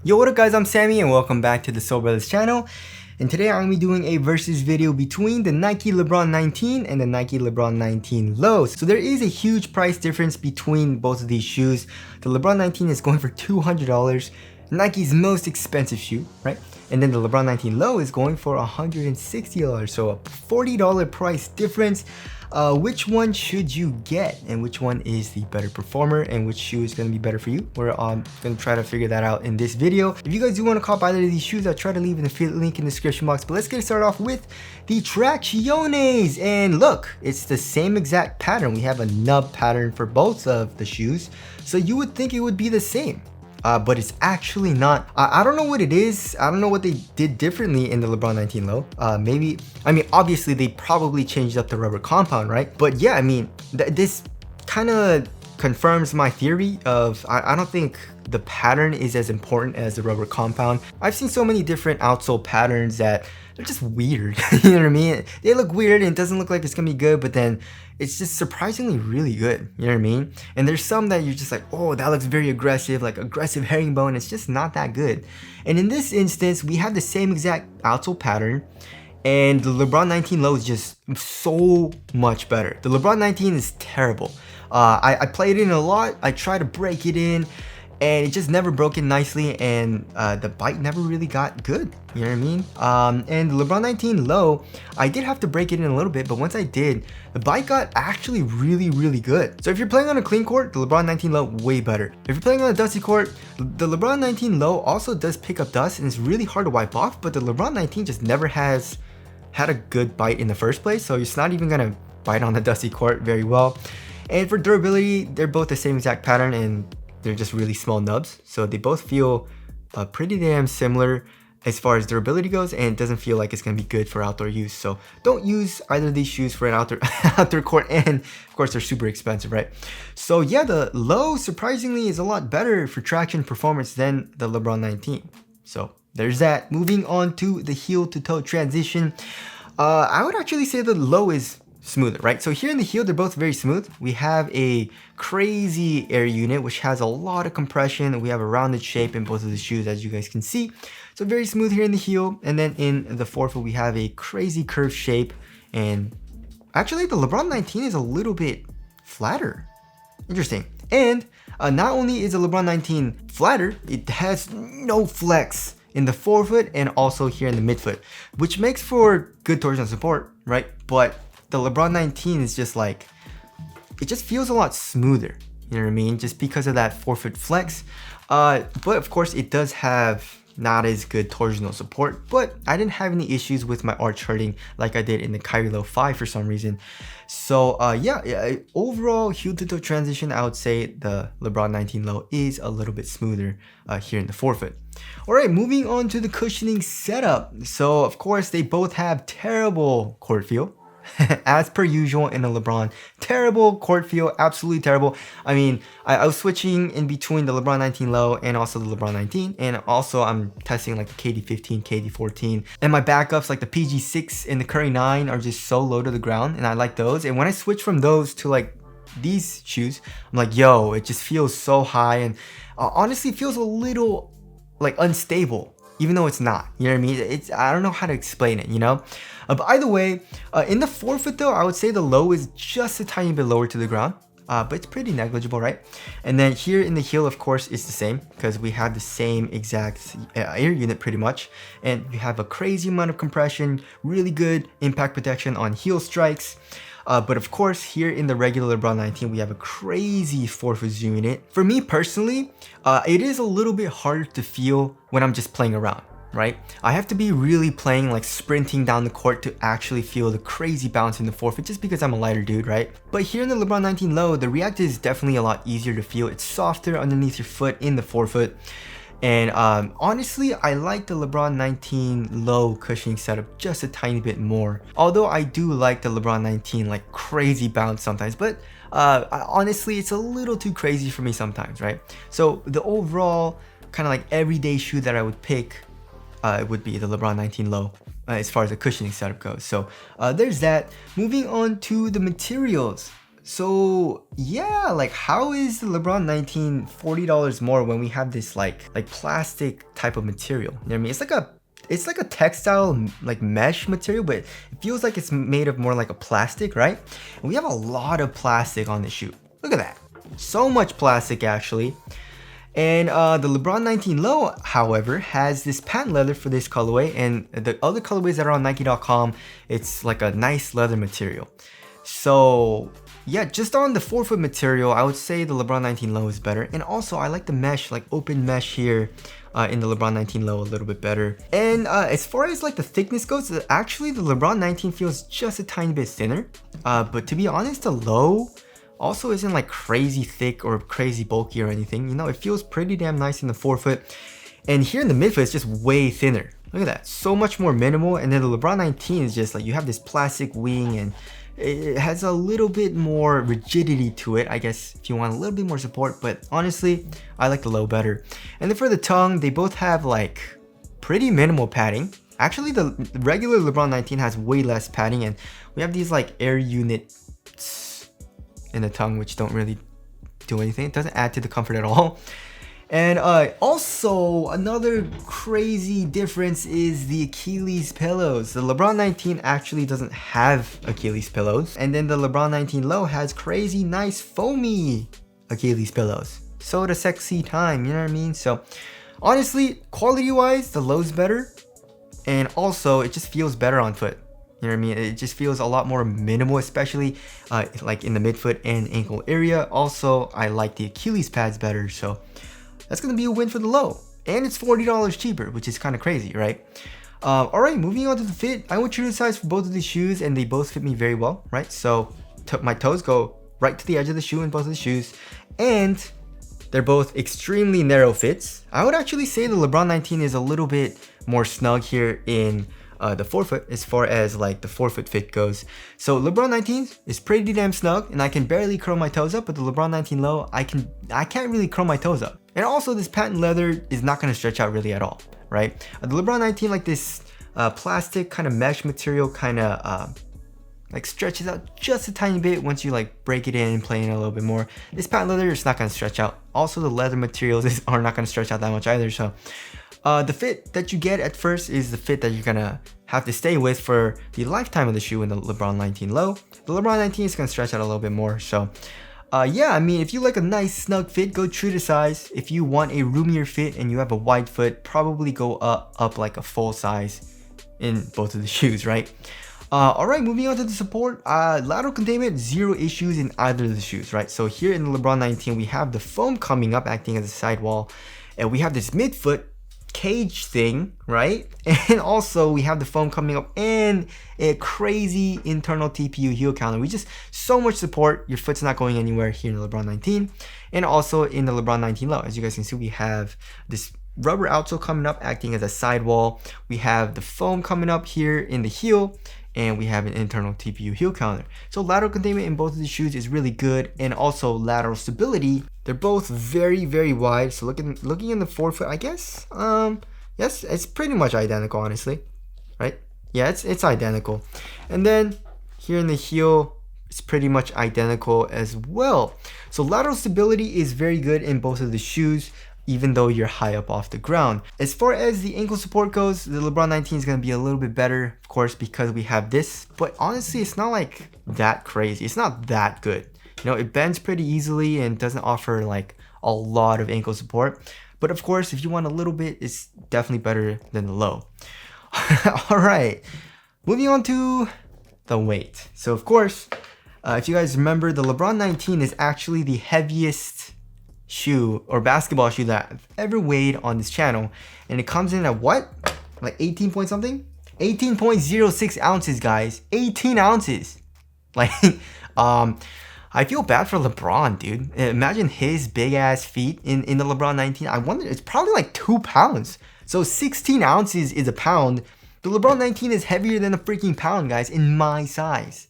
Yo, what up guys, I'm Sammy and welcome back to the Soul Brothers channel. And today I'm going to be doing a versus video between the Nike Lebron 19 and the Nike Lebron 19 Low. So there is a huge price difference between both of these shoes. The Lebron 19 is going for $200, Nike's most expensive shoe, right? And then the Lebron 19 Low is going for $160, so a $40 price difference. Which one should you get and which one is the better performer and which shoe is going to be better for you? We're going to try to figure that out in this video. If you guys do want to cop either of these shoes, I'll try to leave an affiliate link in the description box. But let's get started off with the Tracciones. And look, it's the same exact pattern. We have a nub pattern for both of the shoes. So you would think it would be the same. But it's actually not. I don't know what it is. I don't know what they did differently in the Lebron 19 Low. Maybe, I mean, obviously they probably changed up the rubber compound, right? But yeah, I mean, this kind of confirms my theory of, I don't think the pattern is as important as the rubber compound. I've seen so many different outsole patterns that they're just weird. You know what I mean? They look weird and it doesn't look like it's gonna be good, but then it's just surprisingly really good. You know what I mean? And there's some that you're just like, oh, that looks very aggressive, like aggressive herringbone. It's just not that good. And in this instance, we have the same exact outsole pattern, and the Lebron 19 Low is just so much better. The Lebron 19 is terrible. I played it in a lot. I tried to break it in, and it just never broke in nicely, and the bite never really got good. You know what I mean? And the Lebron 19 Low, I did have to break it in a little bit, but once I did, the bite got actually really, really good. So if you're playing on a clean court, the Lebron 19 Low, way better. If you're playing on a dusty court, the Lebron 19 Low also does pick up dust, and it's really hard to wipe off, but the Lebron 19 just never has had a good bite in the first place, so it's not even gonna bite on the dusty court very well. And for durability, they're both the same exact pattern, and they're just really small nubs, so they both feel pretty damn similar as far as durability goes, and it doesn't feel like it's gonna be good for outdoor use. So don't use either of these shoes for an outdoor court, and of course they're super expensive, right? So yeah, the Low surprisingly is a lot better for traction performance than the Lebron 19. So there's that. Moving on to the heel to toe transition, I would actually say the Low is smoother, right? So here in the heel, they're both very smooth. We have a crazy air unit, which has a lot of compression. We have a rounded shape in both of the shoes, as you guys can see. So very smooth here in the heel. And then in the forefoot, we have a crazy curved shape. And actually, the Lebron 19 is a little bit flatter. Interesting. And not only is the Lebron 19 flatter, it has no flex in the forefoot and also here in the midfoot, which makes for good torsion support, right? But the Lebron 19 is just like, it just feels a lot smoother, you know what I mean? Just because of that forefoot flex. But of course it does have not as good torsional support, but I didn't have any issues with my arch hurting like I did in the Kyrie Low 5 for some reason. So yeah, overall heel to toe transition, I would say the Lebron 19 Low is a little bit smoother here in the forefoot. All right, moving on to the cushioning setup. So of course they both have terrible court feel. As per usual in the Lebron, terrible court feel, absolutely terrible. I mean, I was switching in between the Lebron 19 Low and also the Lebron 19, and also I'm testing like the KD15, KD14, and my backups like the PG6 and the Curry 9 are just so low to the ground, and I like those. And when I switch from those to like these shoes, I'm like, yo, it just feels so high, and honestly it feels a little like unstable, even though it's not, you know what I mean? I don't know how to explain it, you know? But either way, in the forefoot though, I would say the Low is just a tiny bit lower to the ground, but it's pretty negligible, right? And then here in the heel, of course, it's the same because we have the same exact air unit pretty much. And we have a crazy amount of compression, really good impact protection on heel strikes. But of course, here in the regular Lebron 19, we have a crazy forefoot zoom unit. For me personally, it is a little bit harder to feel when I'm just playing around, right? I have to be really playing, like sprinting down the court to actually feel the crazy bounce in the forefoot just because I'm a lighter dude, right? But here in the Lebron 19 Low, the react is definitely a lot easier to feel. It's softer underneath your foot in the forefoot. And honestly, I like the Lebron 19 Low cushioning setup just a tiny bit more. Although I do like the Lebron 19 like crazy bounce sometimes, but honestly, it's a little too crazy for me sometimes, right? So the overall kind of like everyday shoe that I would pick it would be the Lebron 19 Low as far as the cushioning setup goes. So there's that. Moving on to the materials. So yeah, like how is the LeBron 19 $40 more when we have this like plastic type of material? You know what I mean? It's like a textile like mesh material, but it feels like it's made of more like a plastic, right? And we have a lot of plastic on this shoe. Look at that. So much plastic actually. And the LeBron 19 Low, however, has this patent leather for this colorway, and the other colorways that are on Nike.com, it's like a nice leather material. So yeah, just on the forefoot material, I would say the LeBron 19 Low is better. And also, I like the mesh, like open mesh here in the LeBron 19 Low a little bit better. And as far as like the thickness goes, actually the LeBron 19 feels just a tiny bit thinner. But to be honest, the Low also isn't like crazy thick or crazy bulky or anything. You know, it feels pretty damn nice in the forefoot. And here in the midfoot, it's just way thinner. Look at that, so much more minimal. And then the LeBron 19 is just like, you have this plastic wing and it has a little bit more rigidity to it, I guess, if you want a little bit more support, but honestly, I like the Low better. And then for the tongue, they both have like pretty minimal padding. Actually, the regular LeBron 19 has way less padding, and we have these like air units in the tongue, which don't really do anything. It doesn't add to the comfort at all. And also, another crazy difference is the Achilles pillows. The LeBron 19 actually doesn't have Achilles pillows. And then the LeBron 19 Low has crazy nice foamy Achilles pillows. So the sexy time, you know what I mean? So honestly, quality-wise, the Low's better. And also, it just feels better on foot. You know what I mean? It just feels a lot more minimal, especially like in the midfoot and ankle area. Also, I like the Achilles pads better, so that's gonna be a win for the Low. And it's $40 cheaper, which is kind of crazy, right? Alright, moving on to the fit. I went true to size for both of these shoes, and they both fit me very well, right? So my toes go right to the edge of the shoe in both of the shoes, and they're both extremely narrow fits. I would actually say the LeBron 19 is a little bit more snug here in the forefoot as far as like the forefoot fit goes. So LeBron 19 is pretty damn snug, and I can barely curl my toes up, but the LeBron 19 Low, I can't really curl my toes up. And also this patent leather is not gonna stretch out really at all, right? The LeBron 19, like this plastic kind of mesh material kind of like stretches out just a tiny bit once you like break it in and play in a little bit more. This patent leather is not gonna stretch out. Also the leather materials are not gonna stretch out that much either, so the fit that you get at first is the fit that you're gonna have to stay with for the lifetime of the shoe in the LeBron 19 Low. The LeBron 19 is gonna stretch out a little bit more, so yeah, I mean, if you like a nice snug fit, go true to size. If you want a roomier fit and you have a wide foot, probably go up like a full size in both of the shoes, right? Alright, moving on to the support. Lateral containment, zero issues in either of the shoes, right? So here in the LeBron 19, we have the foam coming up, acting as a sidewall, and we have this midfoot cage thing, right? And also we have the foam coming up and a crazy internal TPU heel counter. We just so much support. Your foot's not going anywhere here in the LeBron 19, and also in the LeBron 19 Low. As you guys can see, we have this rubber outsole coming up, acting as a sidewall. We have the foam coming up here in the heel, and we have an internal TPU heel counter. So lateral containment in both of the shoes is really good, and also lateral stability. They're both very, very wide. So looking in the forefoot, I guess, yes, it's pretty much identical, honestly, right? Yeah, it's identical. And then here in the heel, it's pretty much identical as well. So lateral stability is very good in both of the shoes, even though you're high up off the ground. As far as the ankle support goes, the LeBron 19 is going to be a little bit better, of course, because we have this, but honestly, it's not like that crazy. It's not that good. You know, it bends pretty easily and doesn't offer like a lot of ankle support. But of course, if you want a little bit, it's definitely better than the Low. All right, moving on to the weight. So of course, if you guys remember, the LeBron 19 is actually the heaviest shoe or basketball shoe that I've ever weighed on this channel, and it comes in at what, like 18 point something, 18.06 ounces, guys. 18 ounces. Like I feel bad for LeBron, dude. Imagine his big ass feet in the LeBron 19. I wonder, it's probably like 2 pounds. So 16 ounces is a pound. The LeBron 19 is heavier than a freaking pound, guys, in my size.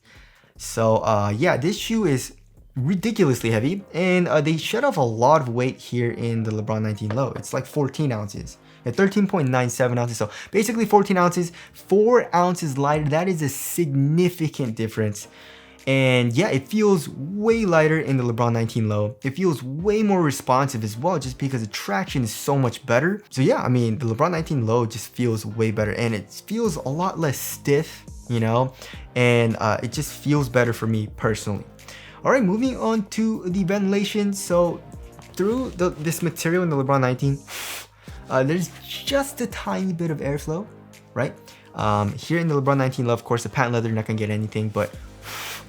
So yeah, this shoe is ridiculously heavy, and they off a lot of weight here in the LeBron 19 Low. It's like 14 ounces at 13.97 ounces. So basically 14 ounces, 4 ounces lighter. That is a significant difference. And yeah, it feels way lighter in the LeBron 19 Low. It feels way more responsive as well, just because the traction is so much better. So yeah, I mean, the LeBron 19 Low just feels way better, and it feels a lot less stiff, you know, and it just feels better for me personally. All right, moving on to the ventilation. So through this material in the LeBron 19, there's just a tiny bit of airflow, right? Here in the LeBron 19 Low, of course, the patent leather, you're not gonna get anything, but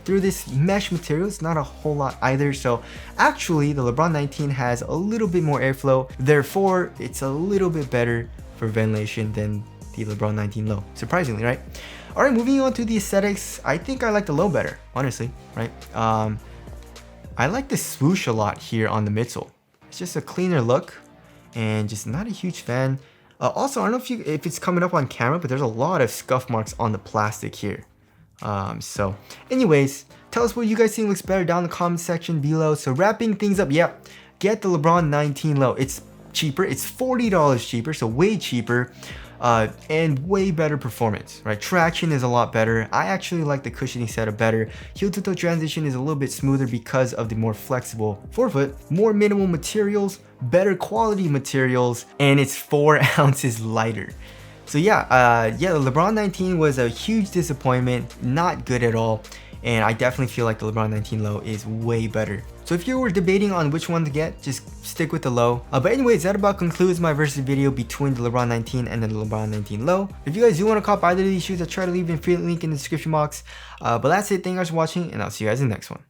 through this mesh material, it's not a whole lot either. So actually, the LeBron 19 has a little bit more airflow. Therefore, it's a little bit better for ventilation than the LeBron 19 Low, surprisingly, right? All right, moving on to the aesthetics. I think I like the Low better, honestly, right? I like the swoosh a lot here on the midsole. It's just a cleaner look, and just not a huge fan. Also, I don't know if it's coming up on camera, but there's a lot of scuff marks on the plastic here. So anyways, tell us what you guys think looks better down in the comment section below. So wrapping things up, yep, get the LeBron 19 Low. It's cheaper, it's $40 cheaper, so way cheaper, and way better performance, right? Traction is a lot better. I actually like the cushioning setup better. Heel to toe transition is a little bit smoother because of the more flexible forefoot, more minimal materials, better quality materials, and it's 4 ounces lighter. So yeah, the LeBron 19 was a huge disappointment, not good at all, and I definitely feel like the LeBron 19 Low is way better. So if you were debating on which one to get, just stick with the Low. But anyways, that about concludes my versus video between the LeBron 19 and the LeBron 19 Low. If you guys do want to cop either of these shoes, I'll try to leave an affiliate link in the description box. But that's it, thank you guys for watching, and I'll see you guys in the next one.